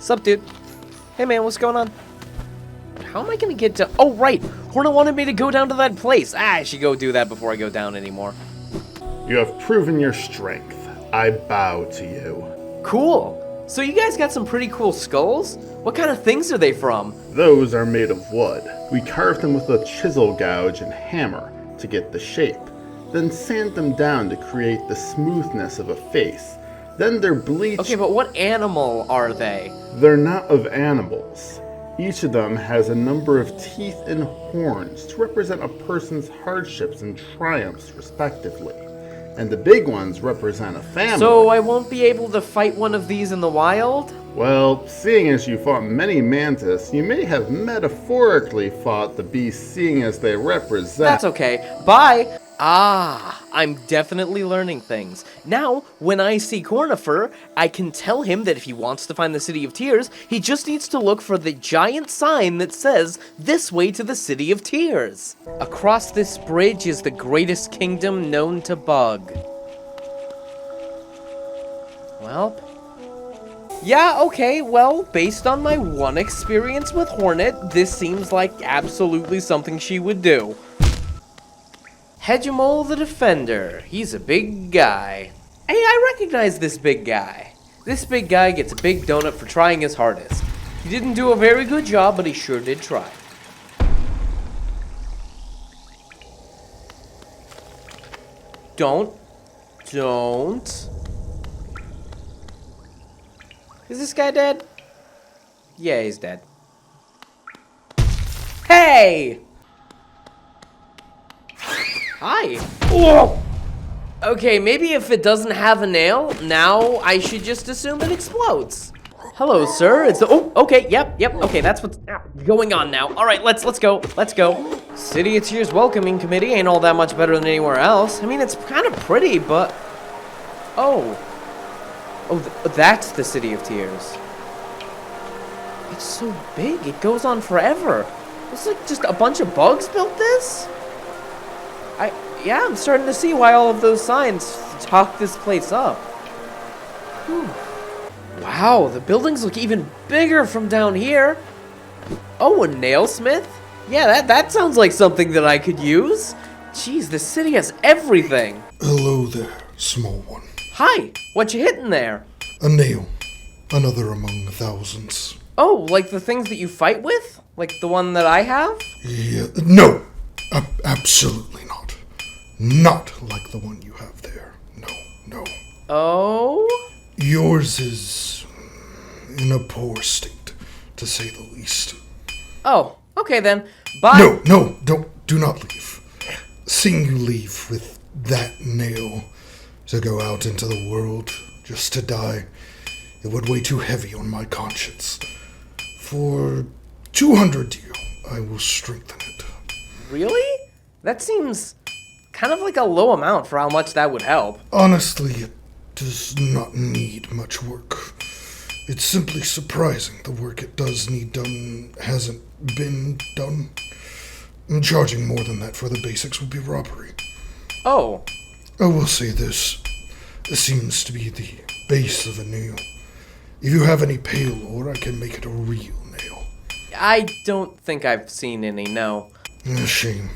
Sup, dude? Hey, man, what's going on? How am I gonna get to... Oh, right! Hornet wanted me to go down to that place. I should go do that before I go down anymore. You have proven your strength. I bow to you. Cool! So you guys got some pretty cool skulls? What kind of things are they from? Those are made of wood. We carved them with a chisel gouge and hammer to get the shape, then sand them down to create the smoothness of a face. Then they're bleached. Okay, but what animal are they? They're not of animals. Each of them has a number of teeth and horns to represent a person's hardships and triumphs, respectively. And the big ones represent a family. So I won't be able to fight one of these in the wild? Well, seeing as you fought many mantis, you may have metaphorically fought the beasts, seeing as they represent... That's okay. Bye! Ah, I'm definitely learning things. Now, when I see Cornifer, I can tell him that if he wants to find the City of Tears, he just needs to look for the giant sign that says, "This way to the City of Tears." Across this bridge is the greatest kingdom known to Bug. Well... Yeah, okay, well, based on my one experience with Hornet, this seems like absolutely something she would do. Hegemol the Defender. He's a big guy. Hey, I recognize this big guy. This big guy gets a big donut for trying his hardest. He didn't do a very good job, but he sure did try. Don't. Is this guy dead? Yeah, he's dead. Hey! Hi. Whoa. Okay, maybe if it doesn't have a nail, now I should just assume it explodes. Hello, sir. It's the... Oh, okay, yep. Okay, that's what's going on now. All right, let's go. City of Tears Welcoming Committee ain't all that much better than anywhere else. I mean, it's kind of pretty, but... Oh, that's the City of Tears. It's so big, it goes on forever. It's like just a bunch of bugs built this? Yeah, I'm starting to see why all of those signs talk this place up. Whew. Wow, the buildings look even bigger from down here. Oh, a nailsmith? Yeah, that sounds like something that I could use. Jeez, the city has everything. Hello there, small one. Hi, what you hitting there? A nail. Another among thousands. Oh, like the things that you fight with? Like the one that I have? Yeah, no. Absolutely not. Not like the one you have there. No. Oh? Yours is in a poor state, to say the least. Oh, okay then. Bye. No, do not leave. Seeing you leave with that nail to go out into the world just to die, it would weigh too heavy on my conscience. For 200 deal, I will strengthen it. Really? That seems kind of like a low amount for how much that would help. Honestly, it does not need much work. It's simply surprising the work it does need done hasn't been done. And charging more than that for the basics would be robbery. Oh. I will say this. This seems to be the base of a nail. If you have any pale ore, I can make it a real nail. I don't think I've seen any, no. A shame.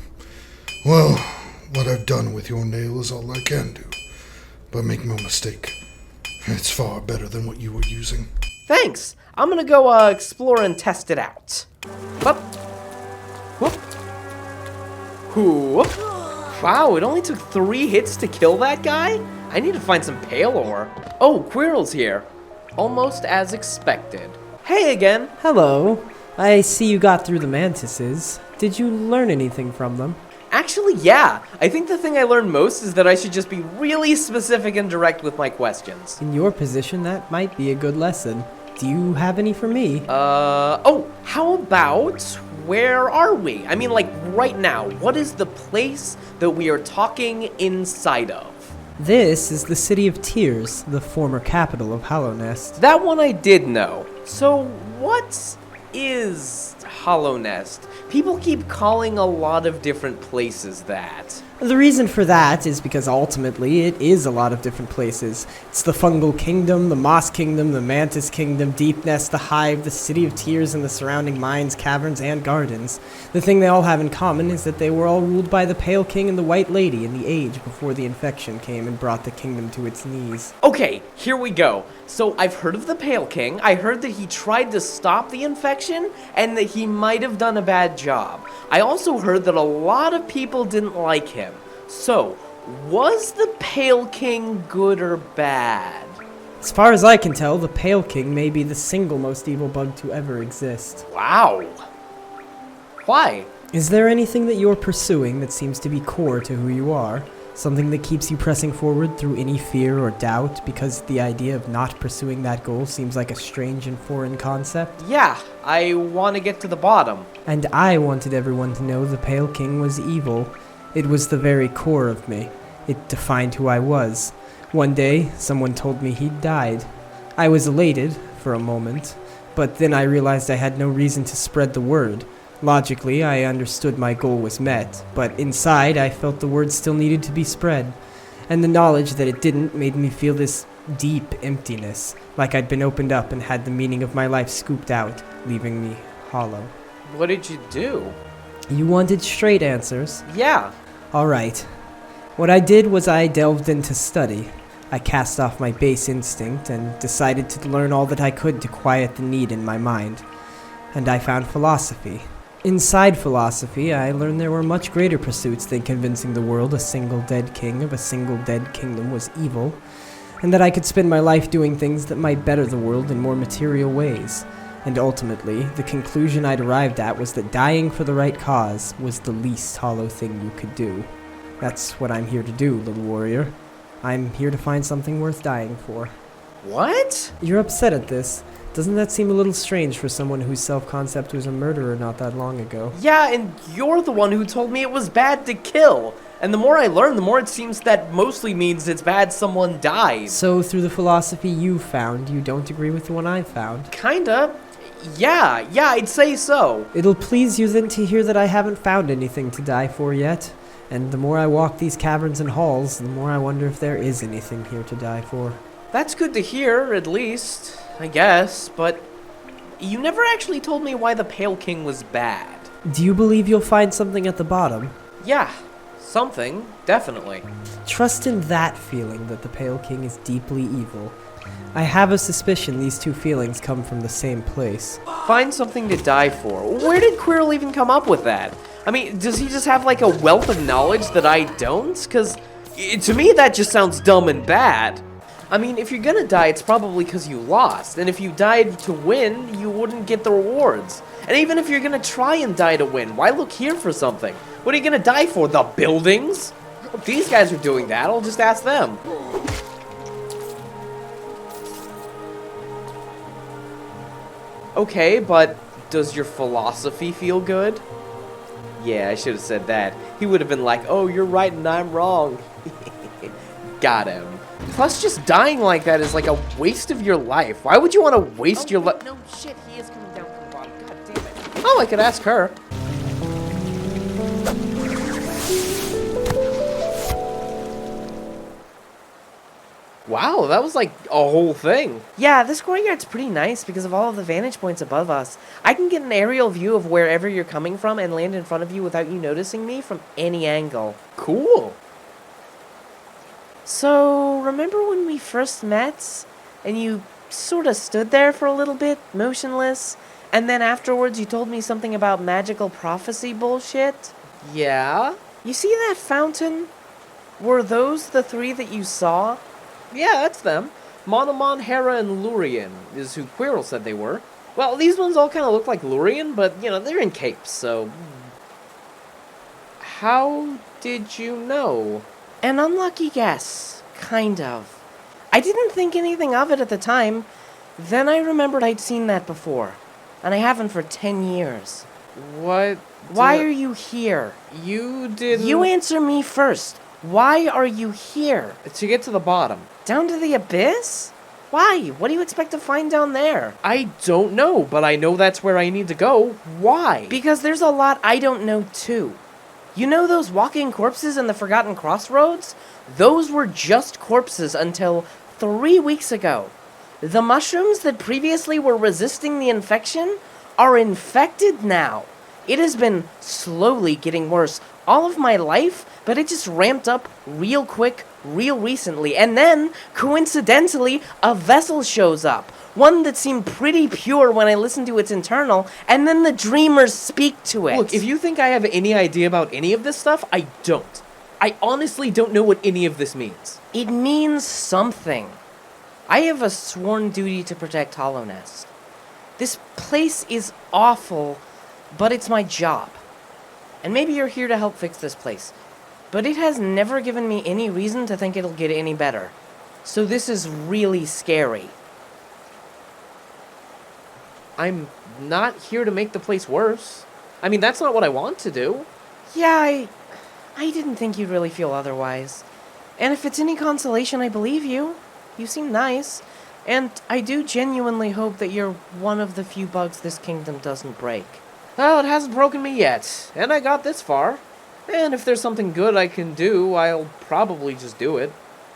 Well, what I've done with your nail is all I can do. But make no mistake, it's far better than what you were using. Thanks. I'm gonna go explore and test it out. Whoop. Whoop. Whoop. Wow, it only took 3 hits to kill that guy? I need to find some pale ore. Oh, Quirrell's here. Almost as expected. Hey again. Hello. I see you got through the mantises. Did you learn anything from them? Actually, yeah. I think the thing I learned most is that I should just be really specific and direct with my questions. In your position, that might be a good lesson. Do you have any for me? Oh, how about, where are we? I mean, like, right now, what is the place that we are talking inside of? This is the City of Tears, the former capital of Hollow Nest. That one I did know. So, what is Hollow Nest? People keep calling a lot of different places that. The reason for that is because ultimately it is a lot of different places. It's the Fungal Kingdom, the Moss Kingdom, the Mantis Kingdom, Deep Nest, the Hive, the City of Tears, and the surrounding mines, caverns, and gardens. The thing they all have in common is that they were all ruled by the Pale King and the White Lady in the age before the infection came and brought the kingdom to its knees. Okay, here we go. So I've heard of the Pale King, I heard that he tried to stop the infection, and that he might have done a bad job. I also heard that a lot of people didn't like him. So, was the Pale King good or bad? As far as I can tell, the Pale King may be the single most evil bug to ever exist. Wow. Why? Is there anything that you're pursuing that seems to be core to who you are? Something that keeps you pressing forward through any fear or doubt because the idea of not pursuing that goal seems like a strange and foreign concept? Yeah, I want to get to the bottom. And I wanted everyone to know the Pale King was evil. It was the very core of me. It defined who I was. One day, someone told me he'd died. I was elated for a moment, but then I realized I had no reason to spread the word. Logically, I understood my goal was met, but inside I felt the word still needed to be spread. And the knowledge that it didn't made me feel this deep emptiness, like I'd been opened up and had the meaning of my life scooped out, leaving me hollow. What did you do? You wanted straight answers? Yeah. Alright. What I did was I delved into study. I cast off my base instinct and decided to learn all that I could to quiet the need in my mind. And I found philosophy. Inside philosophy, I learned there were much greater pursuits than convincing the world a single dead king of a single dead kingdom was evil, and that I could spend my life doing things that might better the world in more material ways. And ultimately, the conclusion I'd arrived at was that dying for the right cause was the least hollow thing you could do. That's what I'm here to do, little warrior. I'm here to find something worth dying for. What? You're upset at this. Doesn't that seem a little strange for someone whose self-concept was a murderer not that long ago? Yeah, and you're the one who told me it was bad to kill. And the more I learn, the more it seems that mostly means it's bad someone dies. So through the philosophy you found, you don't agree with the one I found? Kinda. Yeah, I'd say so. It'll please you then to hear that I haven't found anything to die for yet. And the more I walk these caverns and halls, the more I wonder if there is anything here to die for. That's good to hear, at least, I guess, but you never actually told me why the Pale King was bad. Do you believe you'll find something at the bottom? Yeah, something, definitely. Trust in that feeling that the Pale King is deeply evil. I have a suspicion these two feelings come from the same place. Find something to die for. Where did Quirrell even come up with that? I mean, does he just have like a wealth of knowledge that I don't? Because to me that just sounds dumb and bad. I mean, if you're gonna die, it's probably because you lost. And if you died to win, you wouldn't get the rewards. And even if you're gonna try and die to win, why look here for something? What are you gonna die for? The buildings? If these guys are doing that, I'll just ask them. Okay, but does your philosophy feel good? Yeah, I should have said that. He would have been like, oh, you're right and I'm wrong. Got him. Plus, just dying like that is like a waste of your life. Why would you want to waste your life? No, shit, he is coming down from the bottom. God damn it. Oh, I could ask her. Wow, that was like a whole thing. Yeah, this courtyard's pretty nice because of all of the vantage points above us. I can get an aerial view of wherever you're coming from and land in front of you without you noticing me from any angle. Cool. So, remember when we first met and you sort of stood there for a little bit, motionless, and then afterwards you told me something about magical prophecy bullshit? Yeah? You see that fountain? Were those the three that you saw? Yeah, that's them. Monomon, Hera, and Lurien is who Quirrell said they were. Well, these ones all kind of look like Lurien, but, you know, they're in capes, so... How did you know? An unlucky guess. Kind of. I didn't think anything of it at the time. Then I remembered I'd seen that before. And I haven't for 10 years. What? Why are you here? You didn't... You answer me first. Why are you here? To get to the bottom. Down to the abyss? Why? What do you expect to find down there? I don't know, but I know that's where I need to go. Why? Because there's a lot I don't know too. You know those walking corpses in the Forgotten Crossroads? Those were just corpses until 3 weeks ago. The mushrooms that previously were resisting the infection are infected now. It has been slowly getting worse all of my life, but it just ramped up real quick, real recently. And then, coincidentally, a vessel shows up. One that seemed pretty pure when I listened to its internal, and then the dreamers speak to it. Look, if you think I have any idea about any of this stuff, I don't. I honestly don't know what any of this means. It means something. I have a sworn duty to protect Hollow Nest. This place is awful, but it's my job. And maybe you're here to help fix this place. But it has never given me any reason to think it'll get any better. So this is really scary. I'm not here to make the place worse. I mean, that's not what I want to do. Yeah, I didn't think you'd really feel otherwise. And if it's any consolation, I believe you. You seem nice. And I do genuinely hope that you're one of the few bugs this kingdom doesn't break. Well, it hasn't broken me yet, and I got this far. And if there's something good I can do, I'll probably just do it.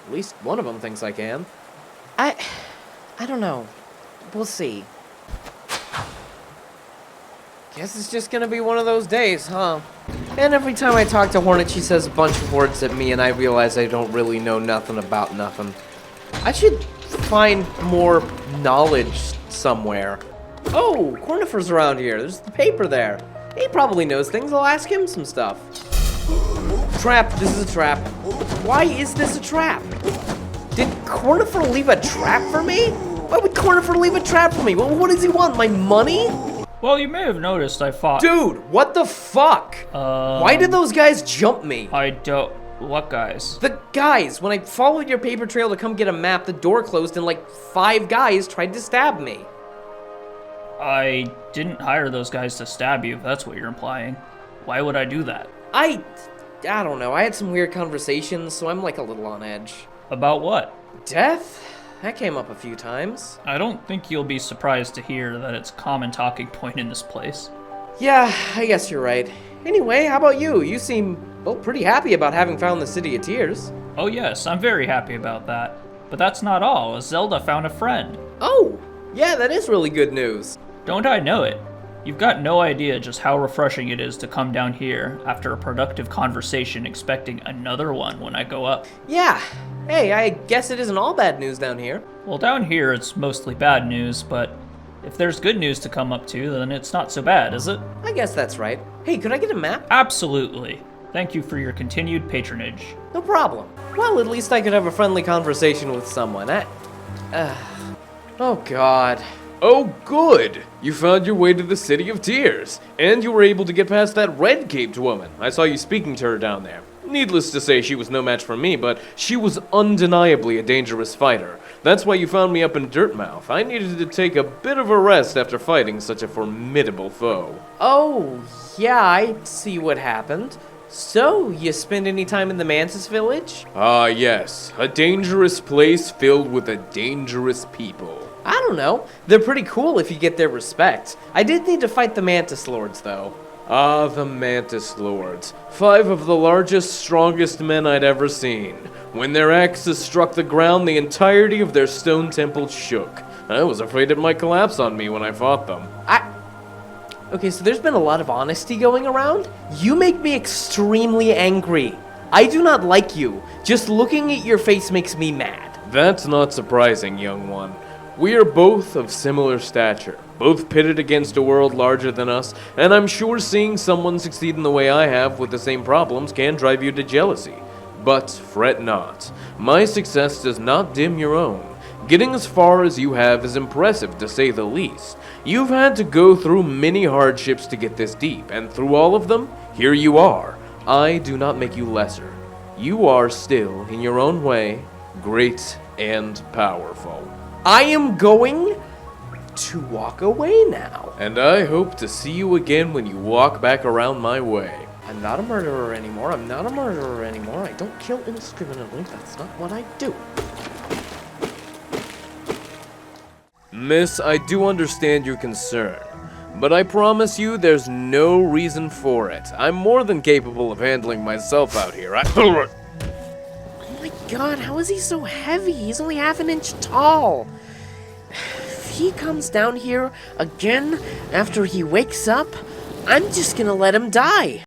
At least one of them thinks I can. I don't know. We'll see. Guess it's just gonna be one of those days, huh? And every time I talk to Hornet, she says a bunch of words at me, and I realize I don't really know nothing about nothing. I should find more knowledge somewhere. Oh, Cornifer's around here. There's the paper there. He probably knows things. I'll ask him some stuff. Trap. This is a trap. Why is this a trap? Did Cornifer leave a trap for me? Why would Cornifer leave a trap for me? What does he want? My money? Well, you may have noticed I fought. Dude, what the fuck? Why did those guys jump me? I don't. What guys? The guys, when I followed your paper trail to come get a map, the door closed and like 5 guys tried to stab me. I didn't hire those guys to stab you, if that's what you're implying. Why would I do that? I don't know. I had some weird conversations, so I'm like a little on edge. About what? Death? That came up a few times. I don't think you'll be surprised to hear that it's a common talking point in this place. Yeah, I guess you're right. Anyway, how about you? You seem, well, pretty happy about having found the City of Tears. Oh yes, I'm very happy about that. But that's not all, as Zelda found a friend. Oh, yeah, that is really good news. Don't I know it? You've got no idea just how refreshing it is to come down here after a productive conversation expecting another one when I go up. Yeah. Hey, I guess it isn't all bad news down here. Well, down here it's mostly bad news, but if there's good news to come up to, then it's not so bad, is it? I guess that's right. Hey, could I get a map? Absolutely. Thank you for your continued patronage. No problem. Well, at least I could have a friendly conversation with someone. Oh, God. Oh, good! You found your way to the City of Tears, and you were able to get past that red-caped woman. I saw you speaking to her down there. Needless to say, she was no match for me, but she was undeniably a dangerous fighter. That's why you found me up in Dirtmouth. I needed to take a bit of a rest after fighting such a formidable foe. Oh, yeah, I see what happened. So, you spend any time in the Mantis village? Ah, yes. A dangerous place filled with a dangerous people. I don't know. They're pretty cool if you get their respect. I did need to fight the Mantis Lords, though. Ah, the Mantis Lords. 5 of the largest, strongest men I'd ever seen. When their axes struck the ground, the entirety of their stone temple shook. I was afraid it might collapse on me when I fought them. Okay, so there's been a lot of honesty going around. You make me extremely angry. I do not like you. Just looking at your face makes me mad. That's not surprising, young one. We are both of similar stature, both pitted against a world larger than us, and I'm sure seeing someone succeed in the way I have with the same problems can drive you to jealousy. But fret not. My success does not dim your own. Getting as far as you have is impressive, to say the least. You've had to go through many hardships to get this deep, and through all of them, here you are. I do not make you lesser. You are still, in your own way, great and powerful. I am going to walk away now. And I hope to see you again when you walk back around my way. I'm not a murderer anymore. I'm not a murderer anymore. I don't kill indiscriminately. That's not what I do. Miss, I do understand your concern, But I promise you there's no reason for it. I'm more than capable of handling myself out here. Oh my god, how is he so heavy? He's only half an inch tall. If he comes down here again after he wakes up, I'm just gonna let him die.